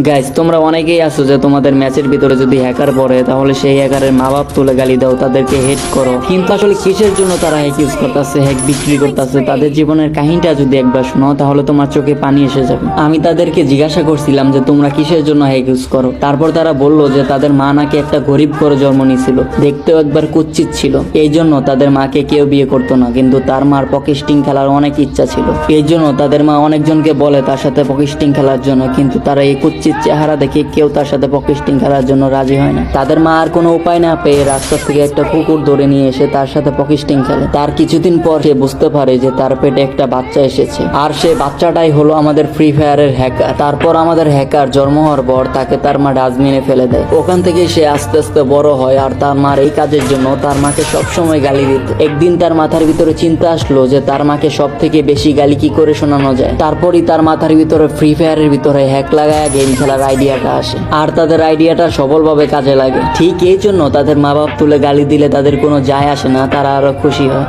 Guys, তোমরা অনেকেই আছো যে তোমাদের ম্যাচের ভিতরে যদি হ্যাকার পড়ে তাহলে সেই হ্যাকারের মা বাপ তুলে গালি দাও, তাদেরকে হেট করো। কিন্তু আসলে কিসের জন্য তারা হ্যাক ইউজ করতেছে, হ্যাক বিক্রি করতেছে, তাদের জীবনের কাহিনীটা যদি একবার শোনো তাহলে তোমার চোখে পানি এসে যাবে। আমি তাদেরকে জিজ্ঞাসা করছিলাম যে তোমরা কিসের জন্য হ্যাক ইউজ করো। তারপর তারা বললো যে তাদের মা নাকি একটা গরিব করে জন্ম নিয়েছিল, দেখতেও একবার কুৎসিত ছিল, এই জন্য তাদের মাকে কেউ বিয়ে করতো না। কিন্তু তার মার পকেস্টিং খেলার অনেক ইচ্ছা ছিল, এই জন্য তাদের মা অনেকজনকে বলে তার সাথে পকেস্টিং খেলার জন্য, কিন্তু তারা এই কুৎসিত চেহারা দেখে কেউ তার সাথে পকেস্টিং খেলার জন্য রাজি হয় না। তাদের মা আর কোনো উপায় না পেয়ে রাস্তা থেকে একটা কুকুর ধরে নিয়ে এসে তার সাথে পকেস্টিং খেলে। তার কিছুদিন পর সে বুঝতে পারে যে তার পেটে একটা বাচ্চা এসেছে, আর সে বাচ্চাটাই হলো আমাদের ফ্রি ফায়ারের হ্যাকার। তারপর আমাদের হ্যাকার জন্ম হওয়ার পর তাকে তার মা ডাস্টবিনে ফেলে দেয়। ওখান থেকে সে আস্তে আস্তে বড় হয়, আর তার মার এই কাজের জন্য তার মাকে সবসময় গালি দিত। একদিন তার মাথার ভিতরে চিন্তা আসলো যে তার মাকে সব থেকে বেশি গালি কি করে শোনানো যায়। তারপরই তার মাথার ভিতরে ফ্রি ফায়ারের ভিতরে হ্যাক লাগায় গেম খেলার আইডিয়াটা আসে, আর তাদের আইডিয়াটা সফলভাবে কাজে লাগে। ঠিক এই জন্য তাদের মা বাপ তুলে গালি দিলে তাদের কোনো যায় আসে না, তারা আরো খুশি হয়।